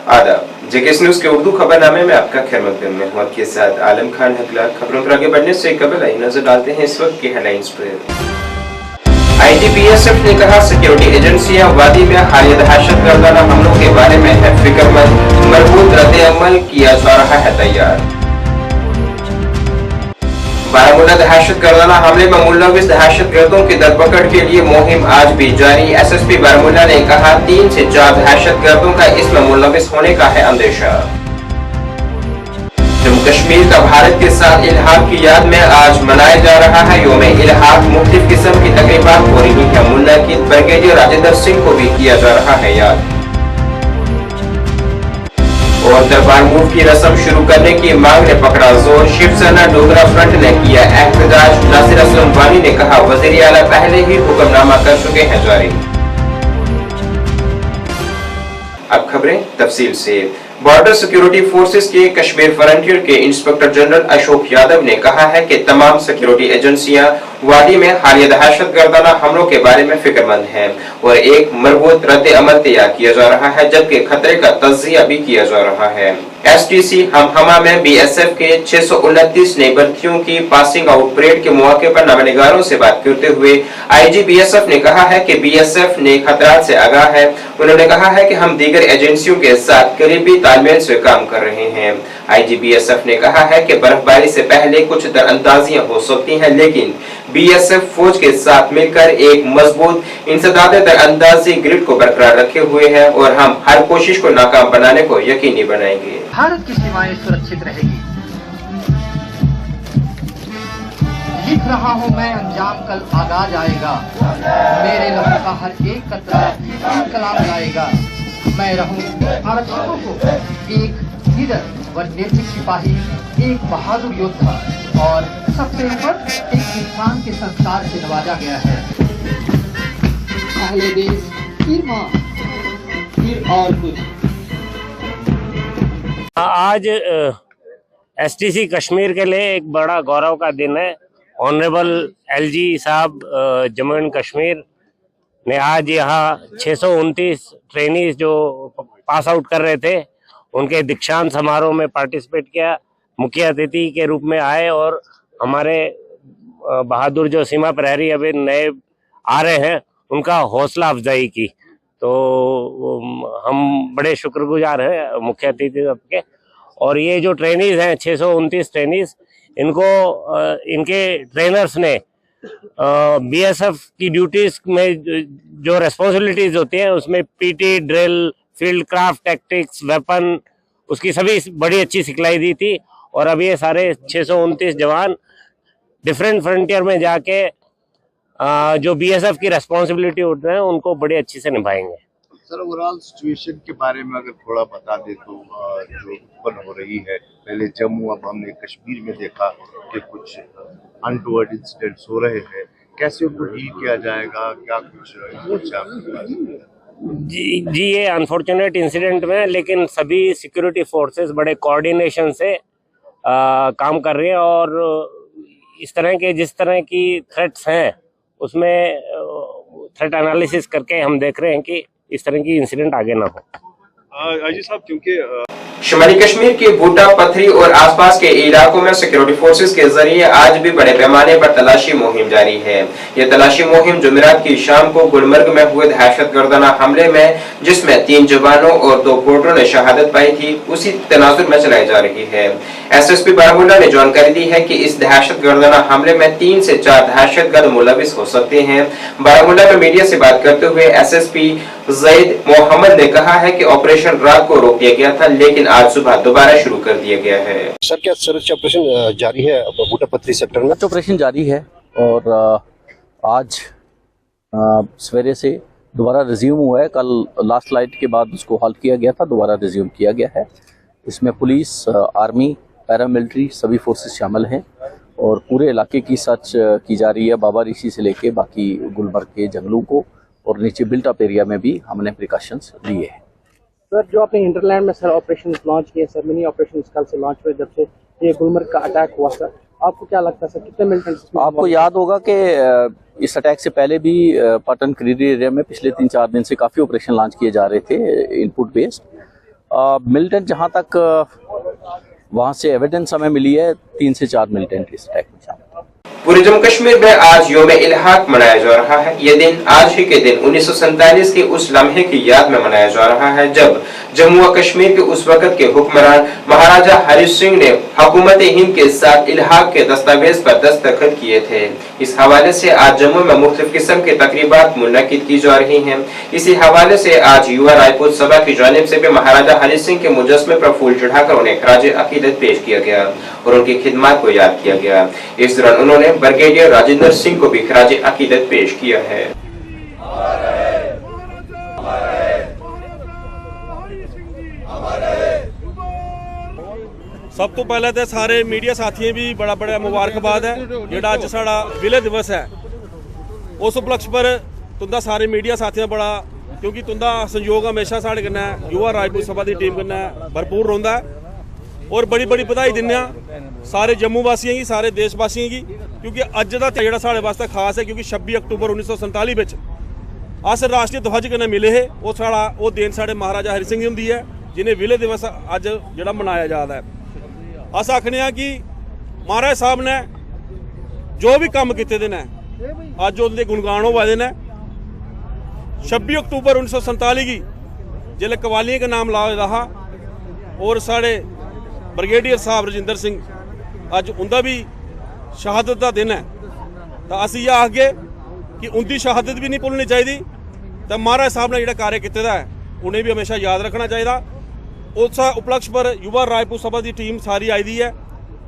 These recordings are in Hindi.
आदाब। जेकेएस न्यूज के उर्दू खबरनामे में आपका खैर मकदम में हूं के साथ आलम खान हकला। खबरों पर आगे बढ़ने से कबल आई नजर डालते हैं इस वक्त की हेडलाइंस पर। IGBSF ने कहा सिक्योरिटी एजेंसियां वादी में हालिया दहशतगर्दाना हमलों के बारे में है फिक्रमंद, मजबूत रद्द-ए-अमल किया जा रहा है तैयार। बारामूला दहशतगर्दाना हमले में मुलविस दहशतगर्दों की धरपकड़ के लिए मुहिम आज भी जारी। SSP बारामूला ने कहा 3 से 4 दहशतगर्दों का इसमें मुलविस होने का है अंदेशा। जम्मू कश्मीर का भारत के साथ इल्हाक की याद में आज मनाया जा रहा है यौम इल्हाक। मुख्तलिफ किस्म की तकरीबात हो रही है मुनअकिद। ब्रिगेडियर राजेंद्र सिंह को भी किया जा रहा है याद। और दरबार मूव की रस्म शुरू करने की मांग ने पकड़ा जोर। शिवसेना डोगरा फ्रंट ने किया एहतजाज। नासिर असलम वानी ने कहा वजीर आला पहले ही हुक्मनामा कर चुके हैं जारी। अब खबरें तफसील से। बॉर्डर सिक्योरिटी फोर्सेस के कश्मीर फ्रंटियर के इंस्पेक्टर जनरल अशोक यादव ने कहा है कि तमाम सिक्योरिटी एजेंसियां वादी में हालिया दहशतगर्दाना हमलों के बारे में फिक्रमंद हैं और एक मजबूत रद्द-ए-अमल तैयार किया जा रहा है, जबकि खतरे का तज्जिया भी किया जा रहा है। STC हमहमा में BSF के 629 नई भर्तियों की पासिंग आउट परेड के मौके पर नामनिगारों से बात करते हुए IGBSF ने कहा है कि BSF ने खतरात से आगाह है। उन्होंने कहा है कि हम दीगर एजेंसियों के साथ करीबी तालमेल से काम कर रहे हैं। IGBSF ने कहा है कि बर्फबारी से पहले कुछ दरअंदाजियां हो सकती हैं, लेकिन BSF फौज के साथ मिलकर एक मजबूत इंसदाद दरअंदाजी ग्रिड को बरकरार रखे हुए है और हम हर कोशिश को नाकाम बनाने को यकीनी बनाएंगे। भारत की सीमाएं सुरक्षित रहेगी। लिख रहा हूं मैं अंजाम कल आगाज आएगा। मेरे लहू का हर एक कतरा कलाम लाएगा। मैं रहूं आरक्षकों को एक निडर व निर्भीक सिपाही, एक बहादुर योद्धा और सबसे ऊपर एक इंसान के संस्कार से नवाजा गया है। पहले देश, फिर मां, फिर और कुछ। आज STC कश्मीर के लिए एक बड़ा गौरव का दिन है। ऑनरेबल LG साहब जम्मू एंड कश्मीर ने आज यहाँ 629 ट्रेनीज जो पास आउट कर रहे थे उनके दीक्षांत समारोह में पार्टिसिपेट किया। मुख्य अतिथि के रूप में आए और हमारे बहादुर जो सीमा प्रहरी अभी नए आ रहे हैं उनका हौसला अफजाई की। तो हम बड़े शुक्रगुजार हैं मुख्य अतिथि के। और ये जो ट्रेनीज हैं 629 ट्रेनीज, इनको इनके ट्रेनर्स ने BSF की ड्यूटीज में जो रेस्पॉन्सिबिलिटीज होती हैं उसमें PT, drill, field craft, tactics, weapon, उसकी सभी बड़ी अच्छी सिखलाई दी थी। और अब ये सारे 629 जवान डिफरेंट फ्रंटियर में जाके जो BSF की रेस्पॉन्सिबिलिटी उठ रहे हैं उनको बड़ी अच्छी से निभाएंगे। सर, ओवरऑल सिचुएशन के बारे में अगर थोड़ा बता दे तो जो उत्पन्न हो रही है, पहले जम्मू, अब हमने कश्मीर में देखा कि कुछ अनटोवर्ड इंसिडेंट्स हो रहे हैं, कैसे उनको डील किया जाएगा, क्या कुछ जी ये अनफॉर्चुनेट इंसिडेंट में, लेकिन सभी सिक्योरिटी फोर्सेस बड़े कोऑर्डिनेशन से काम कर रही है और इस तरह के जिस तरह की थ्रेट्स हैं उसमें थ्रेट एनालिसिस करके हम देख रहे हैं कि इस तरह की इंसिडेंट आगे ना हो। आईजी साहब, क्योंकि शुमाली कश्मीर के बूटा, पथरी और आसपास के इलाकों में सिक्योरिटी फोर्सेस के जरिए आज भी बड़े पैमाने पर तलाशी मुहिम जारी है। यह तलाशी मुहिम जुमेरात की शाम को गुलमर्ग में हुए दहशतगर्दाना हमले में, जिसमें 3 जवानों और 2 पोर्टरों ने शहादत पाई थी, उसी तनाजुर में चलाई जा रही है। SSP बारामूला ने जानकारी दी है कि इस दहशतगर्दाना हमले में 3 से 4 दहशतगर्द मुलविस हो सकते हैं। बारामूला में मीडिया से बात करते हुए SSP ज़ैद मोहम्मद ने कहा है कि ऑपरेशन रात को रोक दिया गया था, लेकिन आज सुबह दोबारा शुरू कर दिया गया है। सर, क्या सर्च ऑपरेशन जारी है बूटा पथरी सेक्टर में? ऑपरेशन जारी है और आज सवेरे से दोबारा रिज्यूम हुआ है। कल लास्ट लाइट के बाद उसको हॉल्ट किया गया था, दोबारा रिज्यूम किया गया है। इसमें पुलिस, आर्मी, पैरामिलिट्री सभी फोर्सेस शामिल हैं और पूरे इलाके की सर्च की जा रही है, बाबा ऋषि से लेके बाकी गुलमर्ग के जंगलों को, और नीचे बिल्ट अप एरिया में भी हमने प्रिकॉशंस लिए हैं। सर, जो आपने इंटरलैंड में सर ऑपरेशन लॉन्च किए सर, मिनी ऑपरेशन कल से लॉन्च हुए जब से ये गुलमर्ग का अटैक हुआ सर, आपको क्या लगता है सर कितने मिलिटेंट्स? आपको याद होगा कि इस अटैक से पहले भी पाटन क्रीरी एरिया में पिछले 3-4 दिन से काफ़ी ऑपरेशन लॉन्च किए जा रहे थे इनपुट बेस्ड। मिलिटेंट जहाँ तक वहाँ से एविडेंस हमें मिली है 3 से 4 मिलिटेंट इस अटैक में शामिल। पूरे जम्मू कश्मीर में आज यौम इल्हाक मनाया जा रहा है। यह दिन आज ही के दिन 1947 के उस लम्हे की याद में मनाया जा रहा है जब जम्मू व कश्मीर के उस वक्त के हुक्मरान महाराजा हरि सिंह ने हुकूमत हिंद के साथ इल्हाक के दस्तावेज पर दस्तखत किए थे। इस हवाले से आज जम्मू में मुख्तलिफ किस्म की तकरीबात मुनक्किद की जा रही हैं। इसी हवाले से आज युवा रायपुर सभा की जानिब से भी महाराजा हरि सिंह के मुजस्मे पर फूल चढ़ाकर उन्हें खराज अकीदत पेश किया गया और उनकी खिदमत को याद किया गया। इस दौरान उन्होंने ब्रिगेडियर राजेंद्र सिंह को भी खराज अकीदत पेश किया है। सब तो पहले तो सारे मीडिया साथियों भी बड़ा बड़ा मुबारकबाद है जेड़ा अज साड़ा विलय दिवस है उस उपलक्ष्य पर तुंदा सारे मीडिया साथियों बड़ा क्योंकि तुंदा संयोग हमेशा साढ़े कन्नै युवा राजपूत सभा की टीम कन्नै भरपूर रौंदा है और बड़ी बड़ी बधाई दिन्ने सारे जम्मू वासियों की सारे देशवासियों की क्योंकि अज का जेड़ा साढ़े वास्ते खास है क्योंकि 26 अक्टूबर 1947 विच अस राष्ट्रीय ध्वज कन्नै मिले हे वो साड़ा वो दिन साढ़े महाराजा हरि सिंह हुंदी है जिन्हें विलय दिवस अज जेड़ा मनाया जा रहा है। अस आखने कि महाराज साहब ने जो भी काम किए दे ने अज उनके गुणगान होवा दे ने। 26 अक्टूबर 1947 की जिले कवालियों का नाम ला रहा और साढ़े ब्रिगेडियर साहब राजेंद्र सिंह अज उनका भी शहादत का दिन है तो अस ये आखगे कि उनकी शहादत भी नहीं भुलनी चाहिए तो महाराज साहब ने जो कार्य किया है उन्हें भी हमेशा याद रखना चाहिए। उस उपलक्ष्य पर युवा राजपूत सभा की टीम सारी आई दी है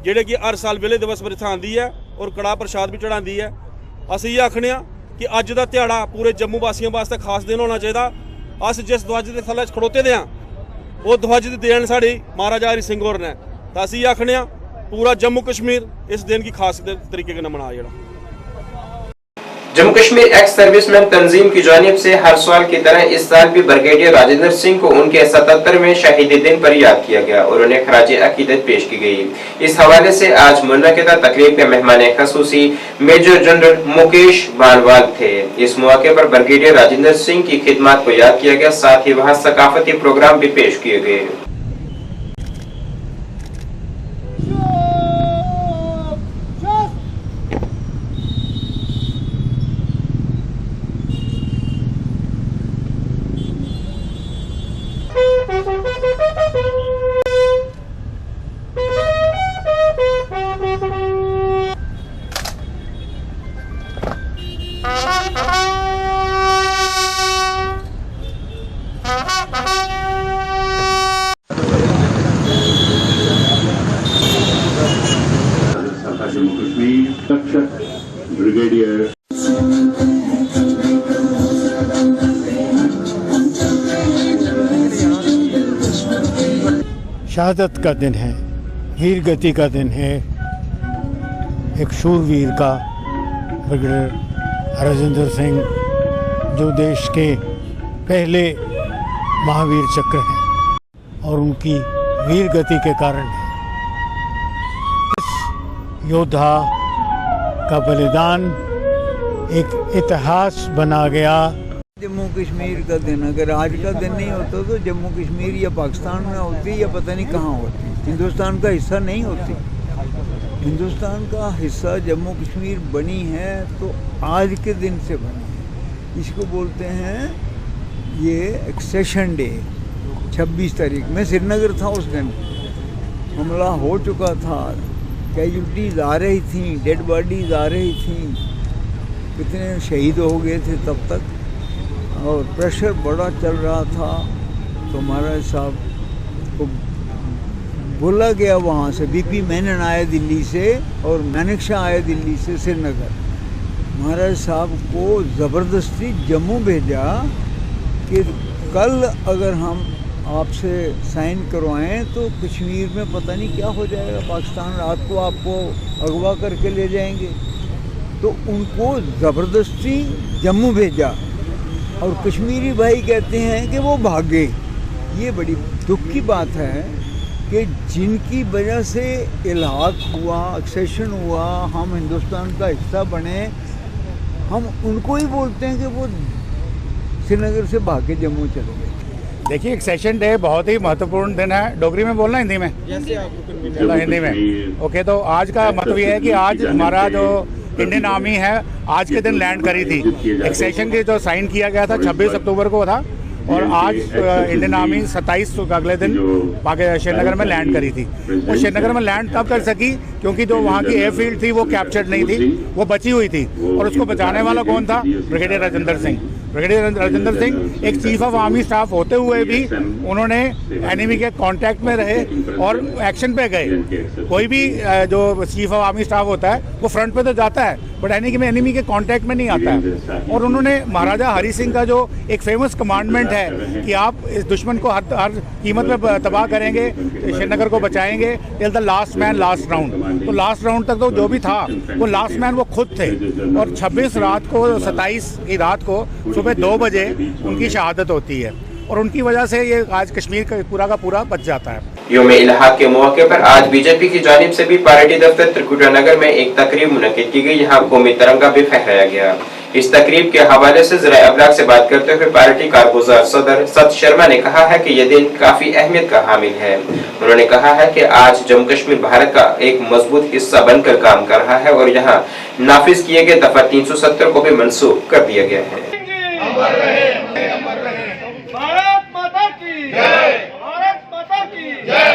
जेडे कि हर साल विलय दिवस पर इत्थे आती है और कड़ाह प्रसाद भी चढ़ाती है। अस ये आखने कि अज का ध्याड़ा पूरे जम्मू वासियों वास्ते खास दिन होना चाहिए। अस जिस ध्वज के थल्ले खड़ोते दे वो ध्वज की देन साड़ी महाराजा हरि सिंह होर ने तो अस ये आखने पूरा जम्मू कश्मीर इस दिन की खास तरीके से मना जेड़ा। जम्मू कश्मीर एक्स सर्विसमैन तंजीम की जानिब से हर साल की तरह इस साल भी ब्रिगेडियर राजेंद्र सिंह को उनके 77वें शहीदी दिन पर याद किया गया और उन्हें खराज अकीदत पेश की गई। इस हवाले से आज मुनक्किदा तकरीब के मेहमान खसूसी मेजर जनरल मुकेश बानवाल थे। इस मौके पर ब्रिगेडियर राजेंद्र सिंह की खिदमत को याद किया गया, साथ ही वहाँ सकाफती प्रोग्राम भी पेश किए गए। ब्रिगेडियर शहादत का दिन है, वीर गति का दिन है। एक शूरवीर का ब्रिगेडियर राजेंद्र सिंह जो देश के पहले महावीर चक्र हैं और उनकी वीर गति के कारण है। इस योद्धा का बलिदान एक इतिहास बना गया। जम्मू कश्मीर का दिन अगर आज का दिन नहीं होता तो जम्मू कश्मीर या पाकिस्तान में होती या पता नहीं कहाँ होती, हिंदुस्तान का हिस्सा नहीं होती। हिंदुस्तान का हिस्सा जम्मू कश्मीर बनी है तो आज के दिन से बनी है। इसको बोलते हैं ये एक्सेशन डे। 26 तारीख में श्रीनगर था, उस दिन हमला हो चुका था, कैजुअल्टीज आ रही थी, डेड बॉडीज आ रही थी, कितने शहीद हो गए थे तब तक और प्रेशर बड़ा चल रहा था। तो महाराज साहब को बोला गया वहाँ से, बीपी मेनन आया दिल्ली से और मानेकशॉ आया दिल्ली से श्रीनगर। महाराज साहब को ज़बरदस्ती जम्मू भेजा कि कल अगर हम आपसे साइन करवाएं तो कश्मीर में पता नहीं क्या हो जाएगा, पाकिस्तान रात को आपको अगवा करके ले जाएंगे। तो उनको ज़बरदस्ती जम्मू भेजा और कश्मीरी भाई कहते हैं कि वो भागे। ये बड़ी दुख की बात है कि जिनकी वजह से इल्हाक हुआ, एक्सेशन हुआ, हम हिंदुस्तान का हिस्सा बने, हम उनको ही बोलते हैं कि वो श्रीनगर से भाग के जम्मू चले गए। देखिए, एक सेशन डे बहुत ही महत्वपूर्ण दिन है। डोगरी में बोलना, हिंदी में? चलो हिंदी में। ओके, तो आज का मतलब ये है कि आज हमारा जो इंडियन आर्मी है आज के दिन लैंड करी थी। एक सेशन की जो साइन किया गया था 26 अक्टूबर को था, और आज इंडियन आर्मी 27 का अगले दिन श्रीनगर में लैंड करी थी। वो श्रीनगर में लैंड तब कर सकी क्योंकि जो वहाँ की एयरफील्ड थी वो कैप्चर्ड नहीं थी, वो बची हुई थी। और उसको बचाने वाला कौन था? ब्रिगेडियर राजेंद्र सिंह। ब्रिगेडियर राजेंद्र सिंह एक चीफ ऑफ आर्मी स्टाफ होते हुए भी उन्होंने एनिमी के कांटेक्ट में रहे और एक्शन पे गए। कोई भी जो चीफ ऑफ आर्मी स्टाफ होता है वो फ्रंट पे तो जाता है, बट एनिमी के कांटेक्ट में नहीं आता है। और उन्होंने महाराजा हरि सिंह का जो एक फेमस कमांडमेंट है कि आप इस दुश्मन को हर कीमत पे तबाह करेंगे, श्रीनगर को बचाएंगे till the last man last round. तो लास्ट राउंड तक तो जो भी था वो लास्ट मैन वो खुद थे। और 26 रात को 27 की रात को सुबह 2 बजे उनकी शहादत होती है, और उनकी वजह से ये आज कश्मीर का पूरा बच जाता है। यौम-ए इलाहा के मौके पर आज बीजेपी की जानिब से भी पार्टी दफ्तर त्रिकुटा नगर में एक तकरीब मुनक्किद की गई। यहाँ कौमी तिरंगा भी फहराया गया। इस तकरीब के हवाले से ज़राए अबलाग से बात करते हुए पार्टी कारगुजार सदर सत शर्मा ने कहा है कि यह दिन काफी अहमियत का हामिल है। उन्होंने कहा है कि आज जम्मू कश्मीर भारत का एक मजबूत हिस्सा बनकर काम कर रहा है और यहाँ नाफिज किए गए दफा 370 को भी मंसूख कर दिया गया है। भारत माता की जय, भारत माता की जय।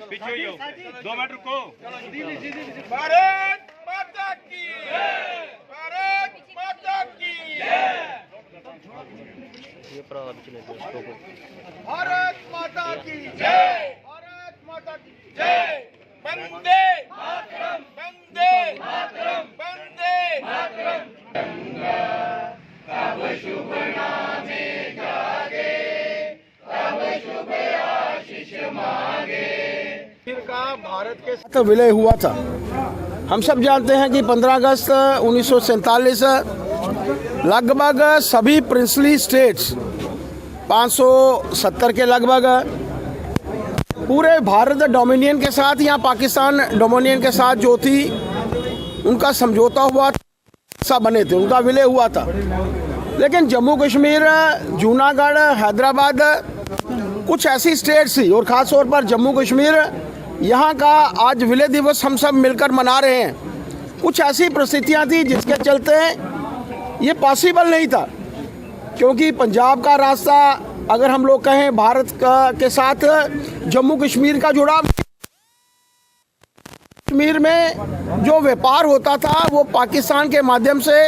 पीछे 2 मिनट रुको। भारत माता की जय, भारत माता की जय, भारत माता की जय, भारत माता की जय। वंदे मातरम, वंदे मातरम, वंदे मातरम। तब शुभ नामे जागे, तब शुभ आशीष मांगे। का भारत के साथ विलय हुआ था। हम सब जानते हैं कि 15 अगस्त 1947 लगभग सभी प्रिंसली स्टेट्स 570 के लगभग पूरे भारत डोमिनियन के साथ या पाकिस्तान डोमिनियन के साथ जो थी उनका समझौता हुआ था, बने थे, उनका विलय हुआ था। लेकिन जम्मू कश्मीर, जूनागढ़, हैदराबाद कुछ ऐसी स्टेट्स थी और ख़ास तौर पर जम्मू कश्मीर, यहाँ का आज विलय दिवस हम सब मिलकर मना रहे हैं। कुछ ऐसी परिस्थितियाँ थी जिसके चलते ये पॉसिबल नहीं था, क्योंकि पंजाब का रास्ता अगर हम लोग कहें भारत के साथ जम्मू कश्मीर का जुड़ाव, कश्मीर में जो व्यापार होता था वो पाकिस्तान के माध्यम से,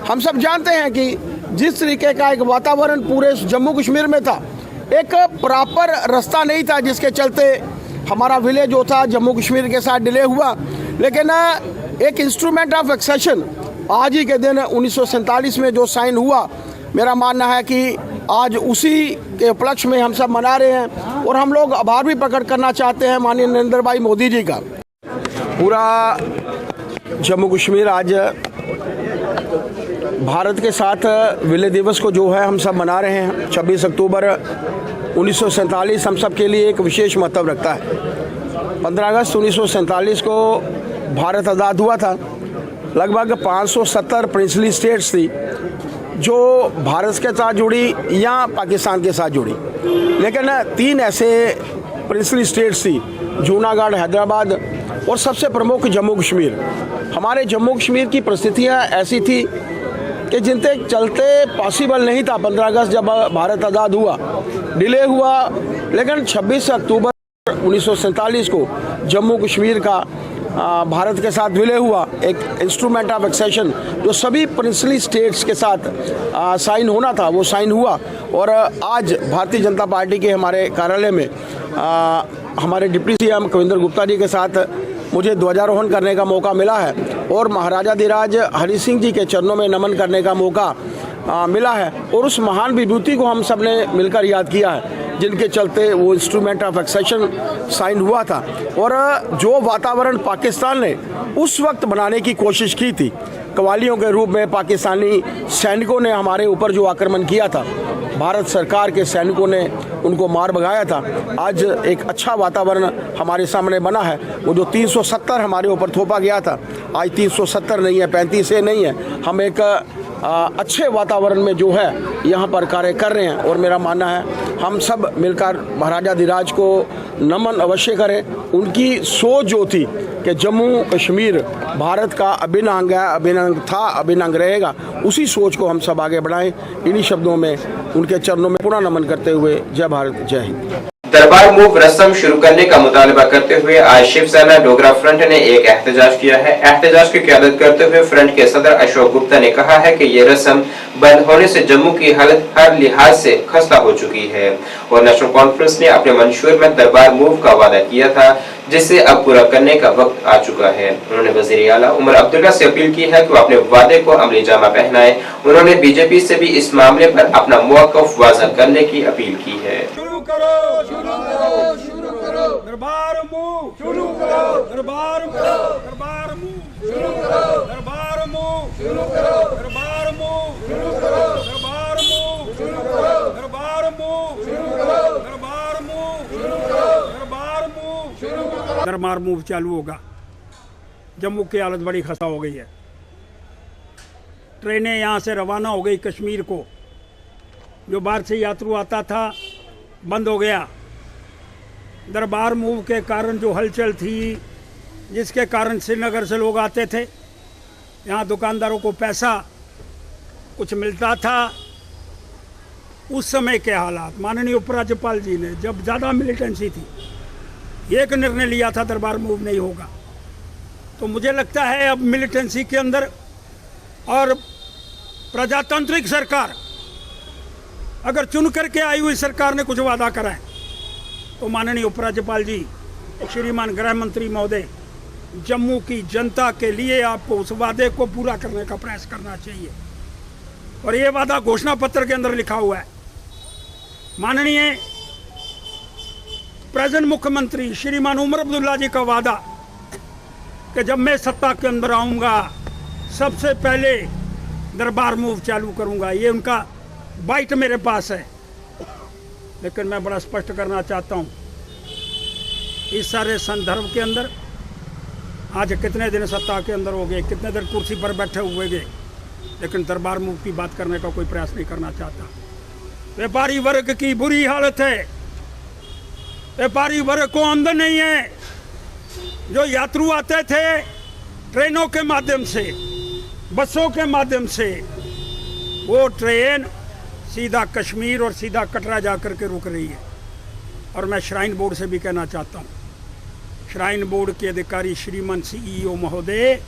हम सब जानते हैं कि जिस तरीके का एक वातावरण पूरे जम्मू कश्मीर में था, एक प्रॉपर रास्ता नहीं था, जिसके चलते हमारा विलय जो था जम्मू कश्मीर के साथ डिले हुआ। लेकिन एक इंस्ट्रूमेंट ऑफ एक्सेशन आज ही के दिन 1947 में जो साइन हुआ, मेरा मानना है कि आज उसी के उपलक्ष्य में हम सब मना रहे हैं। और हम लोग आभार भी प्रकट करना चाहते हैं माननीय नरेंद्र भाई मोदी जी का। पूरा जम्मू कश्मीर आज भारत के साथ विलय दिवस को जो है हम सब मना रहे हैं। 26 अक्टूबर 1947 हम सब के लिए एक विशेष महत्व रखता है। 15 अगस्त 1947 को भारत आज़ाद हुआ था। लगभग 570 प्रिंसली स्टेट्स थी जो भारत के साथ जुड़ी या पाकिस्तान के साथ जुड़ी, लेकिन 3 ऐसे प्रिंसली स्टेट्स थी, जूनागढ़, हैदराबाद और सबसे प्रमुख जम्मू कश्मीर। हमारे जम्मू कश्मीर की परिस्थितियाँ ऐसी थी कि जिनके चलते पॉसिबल नहीं था 15 अगस्त जब भारत आज़ाद हुआ, डिले हुआ। लेकिन 26 अक्टूबर 1947 को जम्मू कश्मीर का भारत के साथ विलय हुआ, एक इंस्ट्रूमेंट ऑफ एक्सेशन जो सभी प्रिंसली स्टेट्स के साथ साइन होना था वो साइन हुआ। और आज भारतीय जनता पार्टी के हमारे कार्यालय में हमारे डिप्टी सीएम कविंद्र गुप्ता जी के साथ मुझे ध्वजारोहण करने का मौका मिला है और महाराजा धीराज हरि सिंह जी के चरणों में नमन करने का मौका मिला है। और उस महान विभूति को हम सब ने मिलकर याद किया है। जिनके चलते वो इंस्ट्रूमेंट ऑफ एक्सेशन साइन हुआ था। और जो वातावरण पाकिस्तान ने उस वक्त बनाने की कोशिश की थी, कवालियों के रूप में पाकिस्तानी सैनिकों ने हमारे ऊपर जो आक्रमण किया था, भारत सरकार के सैनिकों ने उनको मार भगाया था। आज एक अच्छा वातावरण हमारे सामने बना है। वो जो 370 हमारे ऊपर थोपा गया था, आज 370 नहीं है, 35 से नहीं है। हम एक अच्छे वातावरण में जो है यहाँ पर कार्य कर रहे हैं। और मेरा मानना है हम सब मिलकर महाराजा धीराज को नमन अवश्य करें। उनकी सोच जो थी कि जम्मू कश्मीर भारत का अभिन्न अंग है, अभिन्न अंग था, अभिन्न अंग रहेगा, उसी सोच को हम सब आगे बढ़ाएं। इन्हीं शब्दों में उनके चरणों में पुनः नमन करते हुए जय भारत, जय हिंद। दरबार मूव रस्म शुरू करने का मुतालबा करते हुए आज शिवसेना डोगरा फ्रंट ने एक एहतजाज किया है। एहतजाज की क़यादत करते हुए फ्रंट के सदर अशोक गुप्ता ने कहा है कि ये रस्म बंद होने से जम्मू की हालत हर लिहाज से खस्ता हो चुकी है और नेशनल कॉन्फ्रेंस ने अपने मंशूर में दरबार मूव का वादा किया था, जिसे अब पूरा करने का वक्त आ चुका है। उन्होंने वज़ीर आला उमर अब्दुल्ला से अपील की है कि वो अपने वादे को अमली जामा पहनाए। उन्होंने बीजेपी से भी इस मामले पर अपना मौक़िफ़ वाज़ह करने की अपील की है। दरबार मूव शुरू करो, दरबार मूव, दरबार मूव शुरू करो, दरबार मूव शुरू करो, दरबार मूव शुरू करो, दरबार मूव शुरू करो, दरबार मूव शुरू करो, दरबार मूव शुरू करो, दरबार मूव शुरू करो। दरबार मूव चालू होगा। जम्मू की हालत बड़ी खस्ता हो गई है। ट्रेनें यहाँ से रवाना हो गई कश्मीर को। जो बाहर से यात्रु आता था बंद हो गया। दरबार मूव के कारण जो हलचल थी, जिसके कारण श्रीनगर से लोग आते थे, यहाँ दुकानदारों को पैसा कुछ मिलता था, उस समय के हालात माननीय उपराज्यपाल जी ने जब ज़्यादा मिलिटेंसी थी, एक निर्णय लिया था दरबार मूव नहीं होगा। तो मुझे लगता है अब मिलिटेंसी के अंदर और प्रजातांत्रिक सरकार, अगर चुन करके आई हुई सरकार ने कुछ वादा कराए तो माननीय उपराज्यपाल जी, श्रीमान गृह मंत्री महोदय, जम्मू की जनता के लिए आपको उस वादे को पूरा करने का प्रयास करना चाहिए। और ये वादा घोषणा पत्र के अंदर लिखा हुआ है। माननीय प्रेजेंट मुख्यमंत्री श्रीमान उमर अब्दुल्ला जी का वादा कि जब मैं सत्ता के अंदर आऊँगा सबसे पहले दरबार मूव चालू करूँगा, ये उनका बाइट मेरे पास है। लेकिन मैं बड़ा स्पष्ट करना चाहता हूँ, इस सारे संदर्भ के अंदर आज कितने दिन सत्ता के अंदर हो गए, कितने देर कुर्सी पर बैठे हुए गए, लेकिन दरबार मूव की बात करने का कोई प्रयास नहीं करना चाहता। व्यापारी वर्ग की बुरी हालत है। व्यापारी वर्ग को आमदन नहीं है। जो यात्रु आते थे ट्रेनों के माध्यम से, बसों के माध्यम से, वो ट्रेन सीधा कश्मीर और सीधा कटरा जा कर के रुक रही है। और मैं श्राइन बोर्ड से भी कहना चाहता हूँ, श्राइन बोर्ड के अधिकारी श्रीमान CEO महोदय,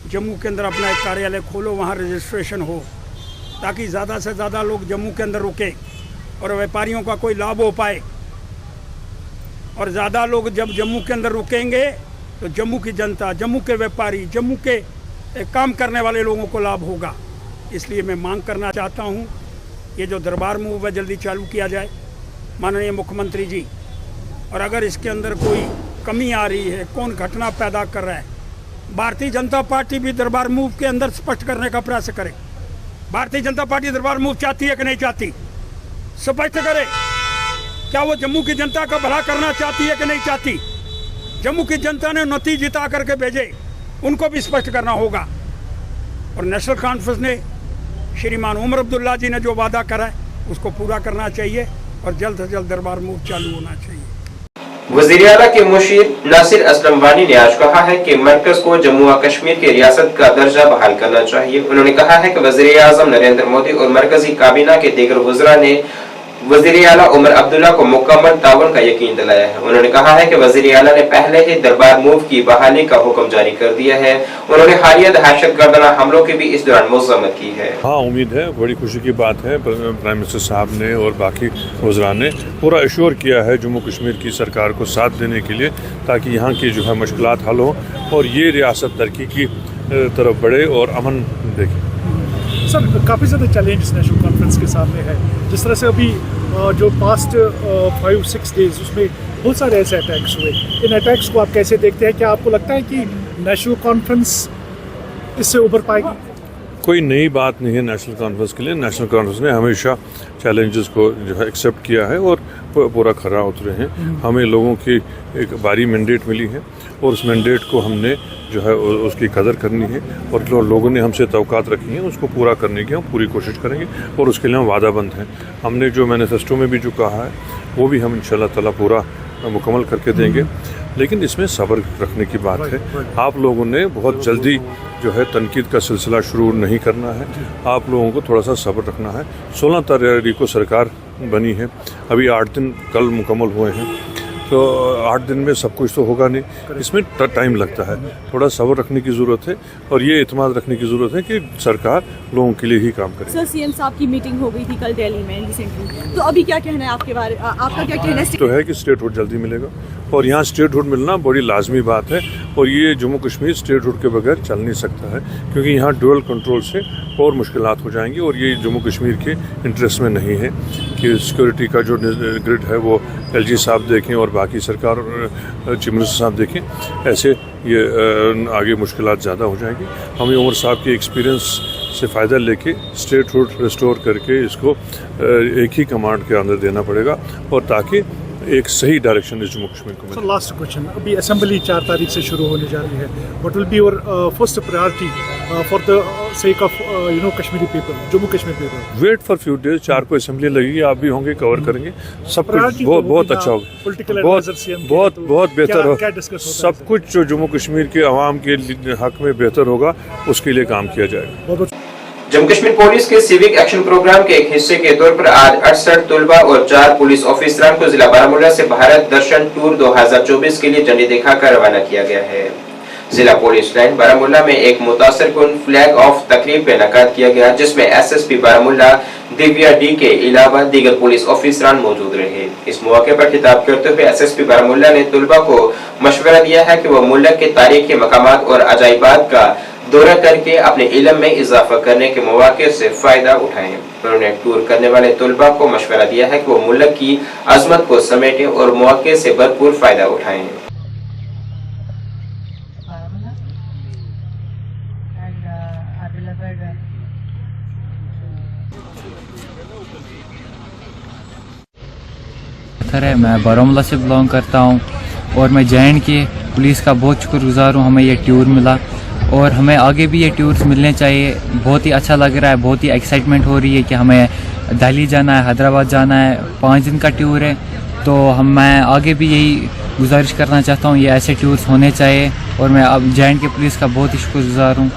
जम्मू के अंदर अपना एक कार्यालय खोलो, वहाँ रजिस्ट्रेशन हो, ताकि ज़्यादा से ज़्यादा लोग जम्मू के अंदर रुके और व्यापारियों का कोई लाभ हो पाए। और ज़्यादा लोग जब जम्मू के अंदर रुकेंगे तो जम्मू की जनता, जम्मू के व्यापारी, जम्मू के काम करने वाले लोगों को लाभ होगा। इसलिए मैं मांग करना चाहता हूँ, ये जो दरबार मूव है जल्दी चालू किया जाए माननीय मुख्यमंत्री जी। और अगर इसके अंदर कोई कमी आ रही है, कौन घटना पैदा कर रहा है, भारतीय जनता पार्टी भी दरबार मूव के अंदर स्पष्ट करने का प्रयास करे। भारतीय जनता पार्टी दरबार मूव चाहती है कि नहीं चाहती, स्पष्ट करे। क्या वो जम्मू की जनता का भला करना चाहती है कि नहीं चाहती? जम्मू की जनता ने नती जिता करके भेजे, उनको भी स्पष्ट करना होगा। और नेशनल कॉन्फ्रेंस ने श्रीमान उमर अब्दुल्ला जी ने जो वादा करा है उसको पूरा करना चाहिए और जल्द से जल्द दरबार मूव चालू होना चाहिए। वज़ीर आला के मुशीर नासिर असलम वानी ने आज कहा है कि मरकज को जम्मू और कश्मीर की रियासत का दर्जा बहाल करना चाहिए। उन्होंने कहा है कि वज़ीर आज़म नरेंद्र मोदी और मरकजी काबीना के दीगर वज़रा ने वज़ीर आला उमर अब्दुल्ला को मुकम्मल ताउन का यकीन दिलाया है। उन्होंने कहा है कि वज़ीर आला ने पहले ही दरबार मूव की बहाली का हुक्म जारी कर दिया है। उन्होंने हालिया दहशतगर्दाना हमलों की भी इस दौरान मज़म्मत की है। हाँ, उम्मीद है, बड़ी खुशी की बात है, प्राइम मिनिस्टर साहब ने और बाकी वज़रा ने पूरा एश्योर किया है जम्मू कश्मीर की सरकार को साथ देने के लिए, ताकि यहाँ की जो है मुश्किलात हल हो और ये रियासत तरक्की की तरफ बढ़े और अमन देखे। सर काफ़ी ज़्यादा चैलेंज नेशनल कॉन्फ्रेंस के सामने है। जिस तरह से अभी जो पास्ट 5-6 डेज उसमें बहुत सारे ऐसे अटैक्स हुए, इन अटैक्स को आप कैसे देखते हैं? क्या आपको लगता है कि नेशनल कॉन्फ्रेंस इससे उभर पाएगी? कोई नई बात नहीं है नेशनल कॉन्फ्रेंस के लिए। नेशनल कॉन्फ्रेंस ने हमेशा चैलेंजेस को जो है एक्सेप्ट किया है और पूरा खरा उतरे हैं। हमें लोगों की एक भारी मैंडेट मिली है और उस मैंडेट को हमने जो है उसकी कदर करनी है और जो लोगों ने हमसे तवक़ात रखी हैं उसको पूरा करने की हम पूरी कोशिश करेंगे और उसके लिए हम वादाबंद हैं। हमने जो मैनिफेस्टो में भी जो कहा है वो भी हम इंशाल्लाह ताला पूरा मुकम्मल करके देंगे, लेकिन इसमें सब्र रखने की बात है। आप लोगों ने बहुत जल्दी जो है तनकीद का सिलसिला शुरू नहीं करना है, आप लोगों को थोड़ा सा सब्र रखना है। 16 तारीख को सरकार बनी है, अभी 8 दिन कल मुकम्मल हुए हैं, तो 8 दिन में सब कुछ तो होगा नहीं, इसमें टाइम लगता है। थोड़ा सब्र रखने की ज़रूरत है और ये इत्मीनान रखने की ज़रूरत है कि सरकार लोगों के लिए ही काम करे। सर सीएम साहब की मीटिंग हो गई थी कल दिल्ली में रिसेंटली, तो अभी क्या कहना है आपके बारे, आपका क्या कहना है? तो है कि स्टेटहुड जल्दी मिलेगा और यहाँ स्टेटहुड मिलना बड़ी लाजमी बात है और ये जम्मू कश्मीर स्टेटहुड के बगैर चल नहीं सकता है, क्योंकि यहाँ डुअल कंट्रोल से और मुश्किलात हो जाएंगी और ये जम्मू कश्मीर के इंटरेस्ट में नहीं है कि सिक्योरिटी का जो ग्रिड है वो एलजी साहब देखें और बाकी सरकार चीफ मिनिस्टर साहब देखें। ऐसे ये आगे मुश्किलात ज़्यादा हो जाएंगी। हमें उमर साहब के एक्सपीरियंस से फ़ायदा लेके स्टेटहुड रिस्टोर करके इसको एक ही कमांड के अंदर देना पड़ेगा और ताकि एक सही डायरेक्शन इस जम्मू कश्मीर को मिले। लास्ट क्वेश्चन, अभी असेंबली 4 तारीख से शुरू होने जा रही है, what will be your first priority for the sake of Kashmiri people, Jammu Kashmir people? Wait for few days, 4 को असेंबली लगेगी, आप भी होंगे, कवर करेंगे, सब कुछ बहुत अच्छा होगा, बहुत बेहतर होगा। सब कुछ जो जम्मू कश्मीर के अवाम के हक में बेहतर होगा उसके लिए काम किया जाएगा। जम्मू कश्मीर पुलिस के सिविक एक्शन प्रोग्राम के एक हिस्से के तौर पर आज 68 तलबा और 4 पुलिस ऑफिसरान को जिला बारामूला से भारत दर्शन टूर 2024 के लिए झंडी दिखाकर रवाना किया गया है। जिला पुलिस लाइन बारामूला में एक मुतासिरकुन फ्लैग ऑफ तकरीब पे इनेकाद किया गया, जिसमें एसएसपी बारामूला दिव्या डी के अलावा दीगर पुलिस ऑफिसरान मौजूद रहे। इस मौके पर खिताब करते हुए एसएसपी बारामूला ने तलबा को मशवरा दिया है कि वो मुल्क के तारीखी मकामात और अजायबात का दौरा करके अपने इल्म में इजाफा करने के मौके से फायदा उठाएं। उन्होंने टूर करने वाले तलबा को मशवरा दिया है कि वो मुल्क की अजमत को समेटें और मौके से भरपूर फायदा उठाएं। मैं बारामूला से बिलोंग करता हूँ और मैं जैन के पुलिस का बहुत शुक्रगुजार हूँ, हमें ये टूर मिला और हमें आगे भी ये टूर्स मिलने चाहिए। बहुत ही अच्छा लग रहा है, बहुत ही एक्साइटमेंट हो रही है कि हमें दिल्ली जाना है, हैदराबाद जाना है, 5 दिन का टूर है। तो मैं आगे भी यही गुजारिश करना चाहता हूँ, ये ऐसे टूर्स होने चाहिए और मैं अब जैन के पुलिस का बहुत ही शुक्रगुजार हूँ।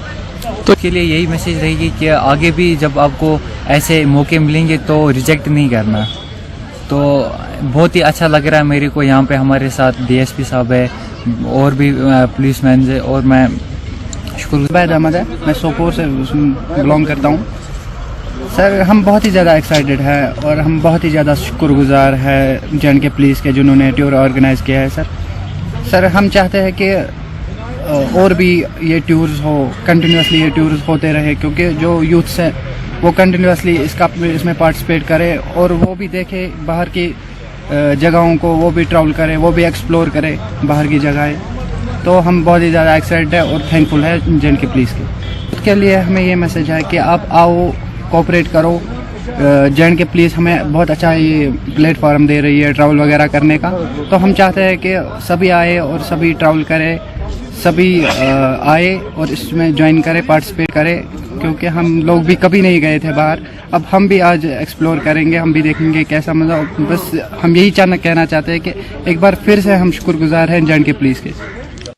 तो के लिए यही मैसेज रहेगी कि आगे भी जब आपको ऐसे मौके मिलेंगे तो रिजेक्ट नहीं करना। तो बहुत ही अच्छा लग रहा है मेरे को, यहाँ पे हमारे साथ डीएसपी साहब है और भी पुलिस मैन है और मैं शुक्र अहमद है, मैं सोपोर से बिलोंग करता हूँ। सर हम बहुत ही ज़्यादा एक्साइटेड है और हम बहुत ही ज़्यादा शुक्रगुजार है जे&के पुलिस के जिन्होंने टूर ऑर्गेनाइज़ किया है। सर हम चाहते हैं कि और भी ये टूर्स हो, कंटिन्यूसली ये टूर्स होते रहे, क्योंकि जो यूथ्स हैं वो कंटिन्यूसली इसमें पार्टिसिपेट करे और वो भी देखे बाहर की जगहों को, वो भी ट्रैवल करे, वो भी एक्सप्लोर करे बाहर की जगहें। तो हम बहुत ही ज़्यादा एक्साइटेड है और थैंकफुल है जे&के पुलिस के। उसके लिए हमें ये मैसेज है कि आप आओ, कोऑपरेट करो। जे&के पुलिस हमें बहुत अच्छा ये प्लेटफॉर्म दे रही है ट्रैवल वगैरह करने का, तो हम चाहते हैं कि सभी आए और सभी ट्रैवल करें, सभी आए और इसमें ज्वाइन करें, पार्टिसिपेट करें, क्योंकि हम लोग भी कभी नहीं गए थे बाहर। अब हम भी आज एक्सप्लोर करेंगे, हम भी देखेंगे कैसा मज़ा। बस हम यही कहना चाहते हैं कि एक बार फिर से हम शुक्रगुजार हैं जे&के पुलिस के।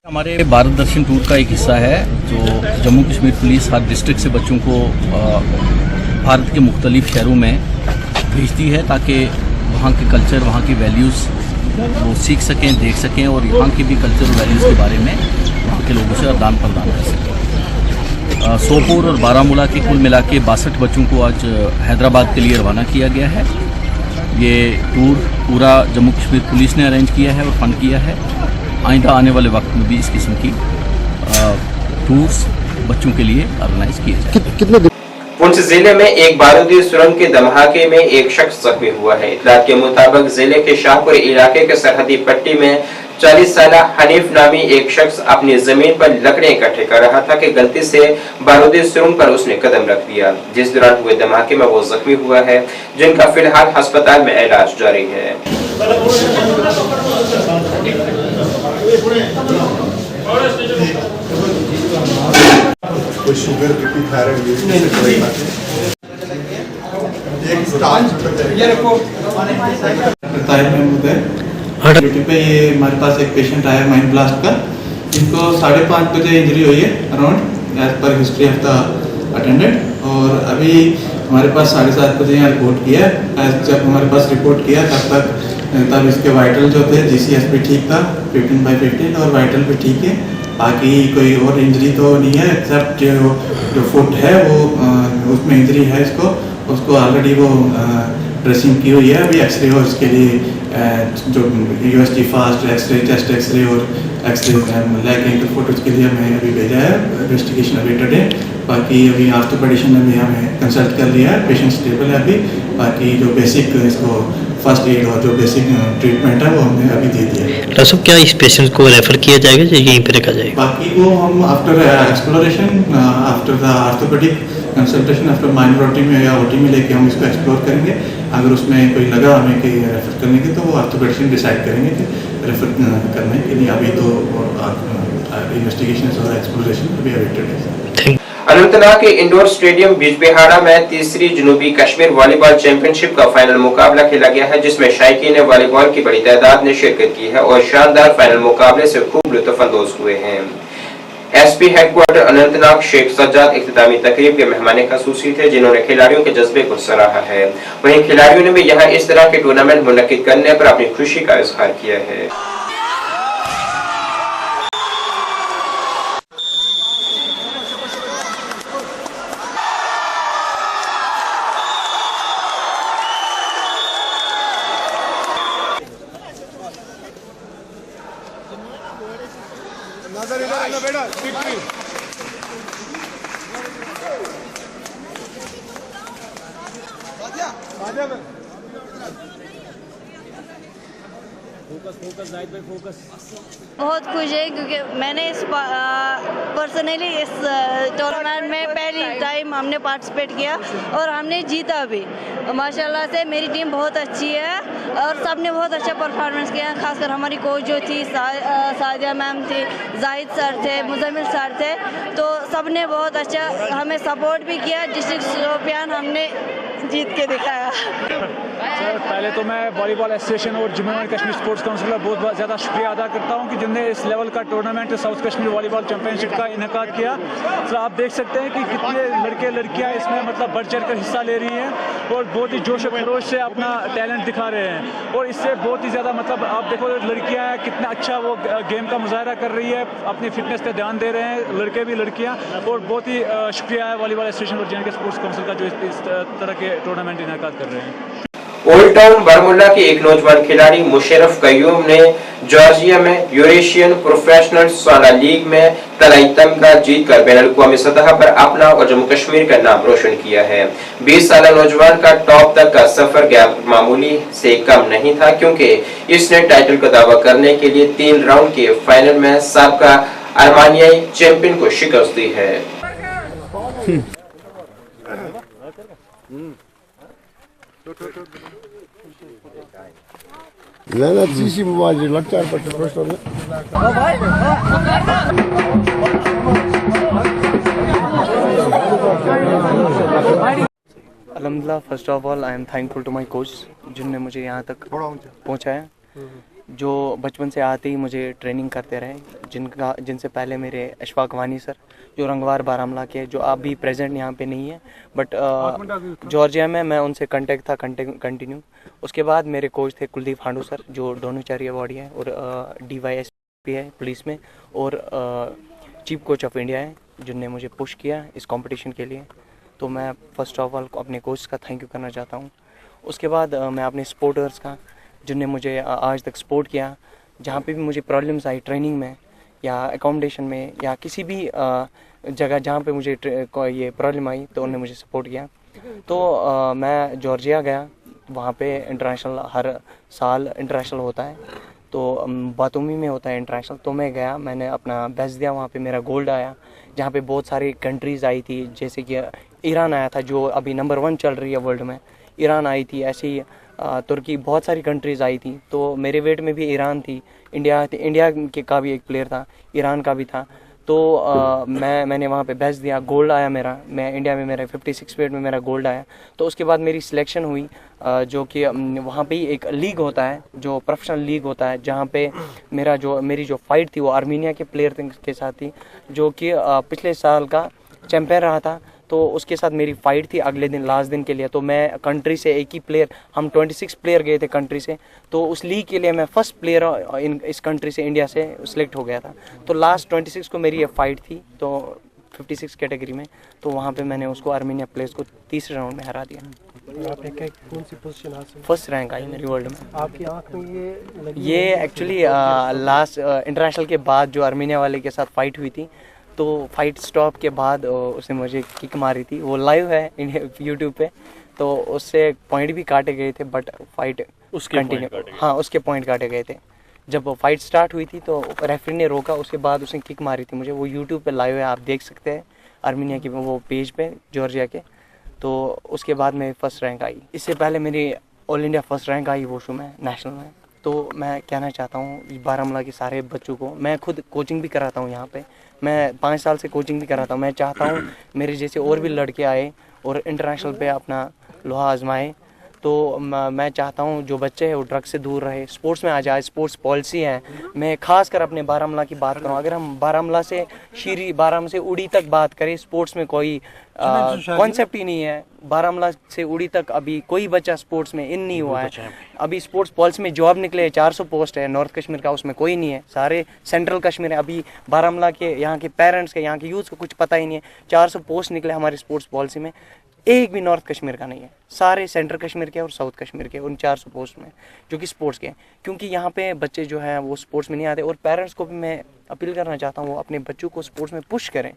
हमारे भारत दर्शन टूर का एक हिस्सा है जो जम्मू कश्मीर पुलिस हर डिस्ट्रिक्ट से बच्चों को भारत के मुख्तलिफ शहरों में भेजती है ताकि वहाँ के कल्चर, वहाँ की वैल्यूज़ वो सीख सकें, देख सकें और यहाँ की भी कल्चर और वैल्यूज़ के बारे में वहाँ के लोगों से आदान प्रदान कर सकें। सोपोर और बारामूला के कुल मिला के 62 बच्चों को आज हैदराबाद के लिए रवाना किया गया है। ये टूर पूरा जम्मू कश्मीर पुलिस ने अरेंज किया है और फंड किया है। आइंदा आने वाले वक्त में भी इस किस्म की टूर्स बच्चों के लिए ऑर्गेनाइज किए जाएंगे। पुंछ पुंछ जिले में एक बारूदी सुरंग के धमाके में एक शख्स जख्मी हुआ है। इत्तलात के मुताबिक जिले के शाहपुर इलाके के सरहदी पट्टी में 40 साल हनीफ नामी एक शख्स अपनी जमीन पर लकड़े इकट्ठे कर रहा था कि गलती से बारूदी सुरंग पर उसने कदम रख दिया, जिस दौरान हुए धमाके में वो जख्मी हुआ है, जिनका फिलहाल अस्पताल में इलाज जारी है। कोई शुगर बीपी थायराइड ड्यूटी पे ये हमारे पास एक पेशेंट आया माइंड ब्लास्ट का, इनको 5:30 बजे इंजरी हुई है around as per history of the attendant. और अभी हमारे पास 7:30 बजे यहाँ रिपोर्ट किया। जब हमारे पास रिपोर्ट किया तब इसके वाइटल जो थे GCSP ठीक था 15/15 और वाइटल भी ठीक है। बाकी कोई और इंजरी तो नहीं है एक्सेप्ट जो फुट है वो उसमें इंजरी है उसको ऑलरेडी वो ड्रेसिंग की हुई है। अभी एक्सरे और इसके लिए जो USG FAST x-ray chest x-ray और एक्सरे लेग एंकल फोटोज के लिए हमें अभी भेजा है। इन्वेस्टिगेशन अवेटेड है। बाकी अभी ऑर्थोपेडिशियन ने भी हमें कंसल्ट कर लिया है, पेशेंट स्टेबल है अभी। बाकी जो बेसिक इसको फर्स्ट एड और जो बेसिक ट्रीटमेंट है वो हमने अभी दे दिया है। डॉक्टर साहब क्या इस पेशेंट को रेफर किया जाएगा या यहीं पर रखा जाएगा? बाकी वो हम after exploration after the orthopaedic consultation after minor OT में या OT में लेके हम इसको एक्सप्लोर करेंगे। अगर उसमें कोई लगा हमें कि रेफर करने की तो वो ऑर्थोपेडिशियन डिसाइड करेंगे कि रेफर करने के लिए। अभी तो इन्वेस्टिगेशन और एक्सप्लोरेशन अभी अवेटेड है। अनंतनाग के इंडोर स्टेडियम बिजबिहाड़ा में तीसरी जनूबी कश्मीर वॉलीबॉल चैंपियनशिप का फाइनल मुकाबला खेला गया है, जिसमें शायकीन वॉलीबॉल की बड़ी तादाद ने शिरकत की है और शानदार फाइनल मुकाबले से खूब लुत्फानंदोज हुए हैं। SP हेडक्वार्टर अनंतनाग शेख सज्जाद इख्तितामी तकरीब के मेहमान खसूसी थे, जिन्होंने खिलाड़ियों के जज्बे को सराहा है। वहीं खिलाड़ियों ने भी यहाँ इस तरह के टूर्नामेंट मुनक्किद करने पर अपनी खुशी का इजहार किया है। बहुत खुश है क्योंकि मैंने पर्सनली इस टूर्नामेंट में पहली टाइम हमने पार्टिसिपेट किया और हमने जीता भी। माशाल्लाह से मेरी टीम बहुत अच्छी है और सब ने बहुत अच्छा परफॉर्मेंस किया। खासकर हमारी कोच जो थी सादिया मैम थी, जाहिद सर थे, मुजम्मिल सर थे, तो सब ने बहुत अच्छा हमें सपोर्ट भी किया। डिस्ट्रिक्ट शोपियान हमने जीत के दिखाया। सर पहले तो मैं वॉलीबॉल एसोसिएशन और Jammu and Kashmir sports council का बहुत ज़्यादा शुक्रिया अदा करता हूं कि जिनने इस लेवल का tournament south Kashmir volleyball championship का इनेकाद किया। सर आप देख सकते हैं कि कितने लड़के लड़कियां इसमें मतलब बढ़ चढ़ कर हिस्सा ले रही हैं और बहुत ही जोश खरोश से अपना टैलेंट दिखा रहे हैं। और इससे बहुत ही ज़्यादा मतलब आप देखो लड़कियाँ कितना अच्छा वो गेम का मुजाहरा कर रही है, अपनी फिटनेस पर ध्यान दे रहे हैं लड़के भी लड़कियाँ। और बहुत ही शुक्रिया है वॉलीबॉल एसोसिएशन और JNK स्पोर्ट्स काउंसिल का जो इस तरह के टूर्नामेंट इनेकाद कर रहे हैं। ओल्ड टाउन बारामुल्ला के एक नौजवान खिलाड़ी मुशर्रफ कयूम ने जॉर्जिया में यूरेशियन प्रोफेशनल साला लीग में तलाई तमगा जीतकर बैनुल-अक़वामी सतह पर अपना और जम्मू कश्मीर का नाम रोशन किया है। 20 साल नौजवान का टॉप तक का सफर गैर मामूली से कम नहीं था, क्योंकि इसने टाइटल का दावा करने के लिए 3 राउंड के फाइनल में साबका अर्मानियाई चैंपियन को शिकस्त दी है। अल्हम्दुलिल्लाह, first of all I am thankful to my coach जिनने मुझे यहाँ तक पहुँचाया, जो बचपन से आते ही मुझे ट्रेनिंग करते रहे, जिनसे पहले मेरे अशफाक वानी सर जो रंगवार बारामुल्ला के, जो आप भी प्रेजेंट यहाँ पे नहीं है बट जॉर्जिया में मैं उनसे कांटेक्ट था कंटिन्यू। उसके बाद मेरे कोच थे कुलदीप हांडू सर जो डोनोचारी अवार्डी है और DYSP है पुलिस में, और चीफ कोच ऑफ इंडिया है जिनने मुझे पुश किया इस कंपटीशन के लिए। तो मैं फर्स्ट ऑफ ऑल अपने कोच का थैंक यू करना चाहता हूँ। उसके बाद मैं अपने सपोर्टर्स का जिनने मुझे आज तक सपोर्ट किया, जहाँ पे भी मुझे प्रॉब्लम्स आई ट्रेनिंग में या एकोमोडेशन में या किसी भी जगह जहाँ पे मुझे ये प्रॉब्लम आई तो उन्होंने मुझे सपोर्ट किया। तो मैं जॉर्जिया गया, वहाँ पे इंटरनेशनल हर साल इंटरनेशनल होता है, तो बातूमी में होता है इंटरनेशनल। तो मैं गया, मैंने अपना बेस्ट दिया, वहाँ पे मेरा गोल्ड आया, जहाँ पे बहुत सारी कंट्रीज़ आई थी, जैसे कि ईरान आया था जो अभी नंबर 1 चल रही है वर्ल्ड में, ईरान आई थी, ऐसे ही तुर्की, बहुत सारी कंट्रीज़ आई थी। तो मेरे वेट में भी ईरान थी, इंडिया के का भी एक प्लेयर था, ईरान का भी था। तो मैंने वहाँ पे बेस्ट दिया, गोल्ड आया मेरा, मैं इंडिया में मेरा 56 वेट में मेरा गोल्ड आया। तो उसके बाद मेरी सिलेक्शन हुई, जो कि वहाँ पे ही एक लीग होता है, जो प्रोफेशनल लीग होता है, जहाँ पे मेरी जो फाइट थी वो आर्मीनिया के प्लेयर के साथ थी, जो कि पिछले साल का चैम्पियन रहा था। तो उसके साथ मेरी फ़ाइट थी अगले दिन, लास्ट दिन के लिए। तो मैं कंट्री से एक ही प्लेयर, हम 26 प्लेयर गए थे कंट्री से, तो उस लीग के लिए मैं फर्स्ट प्लेयर इस कंट्री से, इंडिया से सिलेक्ट हो गया था। तो लास्ट 26 को मेरी ये फ़ाइट थी, तो 56 कैटेगरी में, तो वहाँ पे मैंने उसको आर्मीनिया प्लेयर्स को तीसरे राउंड में हरा दिया। आपने कौन सी पोजीशन हासिल? फर्स्ट रैंक आई मेरी वर्ल्ड में। आपकी आँख में ये एक्चुअली लास्ट इंटरनेशनल के बाद जो आर्मीनिया वाले के साथ फाइट हुई थी, तो फाइट स्टॉप के बाद उसने मुझे किक मारी थी, वो लाइव है यूट्यूब पे, तो उससे पॉइंट भी काटे गए थे, बट फाइट कंटिन्यू, हाँ उसके पॉइंट काटे गए थे। जब फाइट स्टार्ट हुई थी तो रेफरी ने रोका, उसके बाद उसने किक मारी थी मुझे, वो यूट्यूब पे लाइव है, आप देख सकते हैं आर्मीनिया की वो पेज पे, जॉर्जिया के। तो उसके बाद मेरी फर्स्ट रैंक आई। इससे पहले मेरी ऑल इंडिया फर्स्ट रैंक आई वुशु में, नेशनल में। तो मैं कहना चाहता हूँ बारामूला के सारे बच्चों को, मैं खुद कोचिंग भी कराता हूँ यहाँ पे, मैं 5 साल से कोचिंग भी कराता हूँ। मैं चाहता हूँ मेरे जैसे और भी लड़के आए और इंटरनेशनल पे अपना लोहा आजमाए। तो मैं चाहता हूँ जो बच्चे हैं वो ड्रग्स से दूर रहे, स्पोर्ट्स में आ जाए, स्पोर्ट्स पॉलिसी है। मैं खास कर अपने बारामूला की बात करूँ, अगर हम बारामूला से शीरी, बारामूला से उड़ी तक बात करें, स्पोर्ट्स में कोई कॉन्सेप्ट ही नहीं है। बारामूला से उड़ी तक अभी कोई बच्चा स्पोर्ट्स में इन नहीं हुआ है। अभी स्पोर्ट्स पॉलिसी में जॉब निकले 400 पोस्ट है नॉर्थ कश्मीर का, उसमें कोई नहीं है, सारे सेंट्रल कश्मीर है। अभी बारामूला के यहाँ के पेरेंट्स के, यहाँ के यूथ को कुछ पता ही नहीं है। 400 पोस्ट निकले हमारी स्पोर्ट्स पॉलिसी में, एक भी नॉर्थ कश्मीर का नहीं है, सारे सेंट्रल कश्मीर के और साउथ कश्मीर के उन 400 पोस्ट में जो कि स्पोर्ट्स के हैं। क्योंकि यहाँ पे बच्चे जो हैं वो स्पोर्ट्स में नहीं आते, और पेरेंट्स को भी मैं अपील करना चाहता हूँ वो अपने बच्चों को स्पोर्ट्स में पुश करें।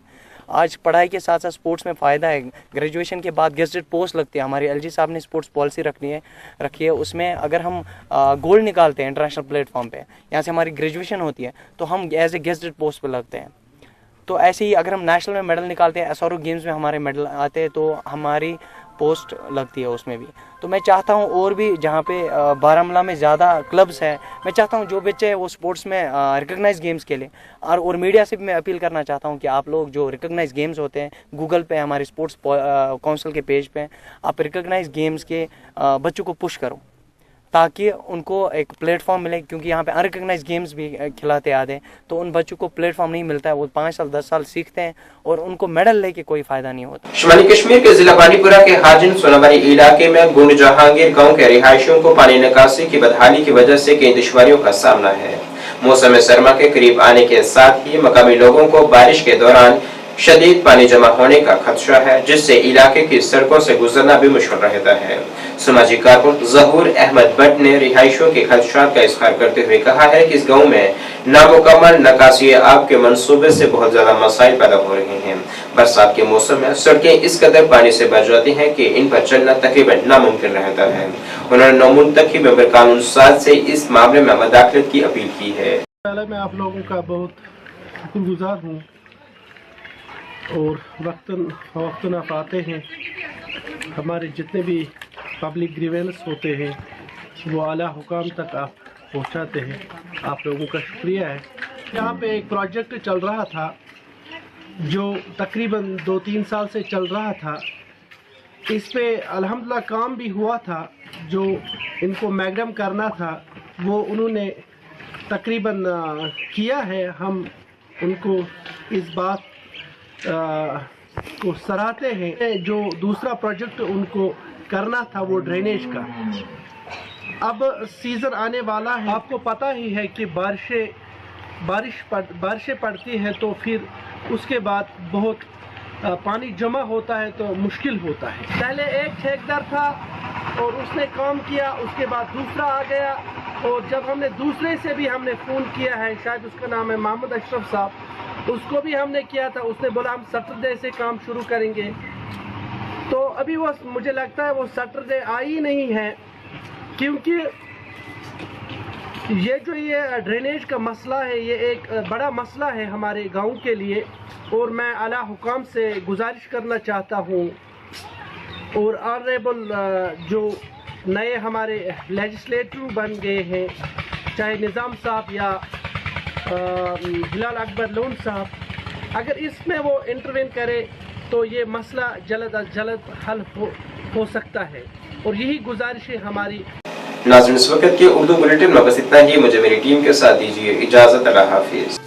आज पढ़ाई के साथ साथ स्पोर्ट्स में फ़ायदा है। ग्रेजुएशन के बाद गेजेटेड पोस्ट लगती है, हमारे एलजी साहब ने स्पोर्ट्स पॉलिसी रखी है। उसमें अगर हम गोल्ड निकालते हैं इंटरनेशनल प्लेटफॉर्म पे, यहाँ से हमारी ग्रेजुएशन होती है, तो हम एज ए गेजेटेड पोस्ट पे लगते हैं। तो ऐसे ही अगर हम नेशनल में मेडल निकालते हैं, एसआरओ गेम्स में हमारे मेडल आते हैं, तो हमारी पोस्ट लगती है उसमें भी। तो मैं चाहता हूँ और भी जहाँ पे बारामूला में ज़्यादा क्लब्स हैं, मैं चाहता हूँ जो बच्चे हैं वो स्पोर्ट्स में रिकॉग्नाइज गेम्स के लिए, और मीडिया से भी मैं अपील करना चाहता हूँ कि आप लोग जो रिकॉग्नाइज गेम्स होते हैं, गूगल पे हमारे स्पोर्ट्स काउंसिल के पेज पे आप रिकॉग्नाइज गेम्स के बच्चों को पुश करो, ताकि उनको एक प्लेटफॉर्म मिले। क्योंकि यहाँ पे अनरिकॉग्नाइज गेम्स भी खिलाते आते हैं, तो उन बच्चों को प्लेटफॉर्म नहीं मिलता है। वो 5 साल 10 साल सीखते हैं और उनको मेडल लेके कोई फायदा नहीं होता। शुमाली कश्मीर के जिला बानीपुरा के हाजिन सोनाबारी इलाके में गुंड जहांगीर गांव के रिहायशियों को पानी निकासी की बदहाली की वजह से कई दुश्वारियों का सामना है। मौसम सरमा के करीब आने के साथ ही मकामी लोगों को बारिश के दौरान शदीद पानी जमा होने का खदशा है, जिससे इलाके की सड़कों से गुजरना भी मुश्किल रहता है। समाजी कारकुन जहूर अहमद भट्ट ने रिहायशियों के खदशात का इजहार करते हुए कहा है कि इस गांव में नामुकम्मल निकासी आब के मंसूबे से बहुत ज्यादा मसाइल पैदा हो रहे हैं। बरसात के मौसम में सड़कें इस कदर पानी से भर जाती हैं कि इन पर चलना तकरीबन नामुमकिन रहता है। उन्होंने नौमुंतखब मेंबर कानून साज से इस मामले में मदाखलत की अपील की है। पहले मैं आप लोगों का बहुत शुक्रगुजार हूँ, और वक्तन आप आते हैं, हमारे जितने भी पब्लिक ग्रीवेंस होते हैं वो आला हुकाम तक आप पहुंचाते हैं, आप लोगों का शुक्रिया है। यहाँ पे एक प्रोजेक्ट चल रहा था जो तकरीबन 2-3 साल से चल रहा था। इस पे अल्हम्दुलिल्लाह काम भी हुआ था, जो इनको मैग्डम करना था वो उन्होंने तकरीबन किया है। हम उनको इस बात को सराहते हैं। जो दूसरा प्रोजेक्ट उनको करना था वो ड्रेनेज का, अब सीज़न आने वाला है, आपको पता ही है कि बारिशें पड़ती हैं तो फिर उसके बाद बहुत पानी जमा होता है, तो मुश्किल होता है। पहले एक ठेकेदार था और उसने काम किया, उसके बाद दूसरा आ गया, और जब हमने दूसरे से भी हमने फ़ोन किया है, शायद उसका नाम है मोहम्मद अशरफ साहब, उसको भी हमने किया था, उसने बोला हम सैटरडे से काम शुरू करेंगे। तो अभी वो मुझे लगता है वो सैटरडे आई नहीं है, क्योंकि ये जो ये ड्रेनेज का मसला है ये एक बड़ा मसला है हमारे गांव के लिए। और मैं आला हुकाम से गुजारिश करना चाहता हूँ और ऑनरेबल जो नए हमारे लेजिस्लेटिव बन गए हैं, चाहे निज़ाम साहब या हिलाल अकबर लोन साहब, अगर इसमें वो इंटरवेन करे तो ये मसला जल्द अज जल्द हल हो सकता है। और यही गुजारिश है हमारी। नाज़रीन, इस वक्त के उर्दू बुलेटिन में बस इतना ही। मुझे मेरी टीम के साथ दीजिए इजाज़त। अल्लाह हाफिज़।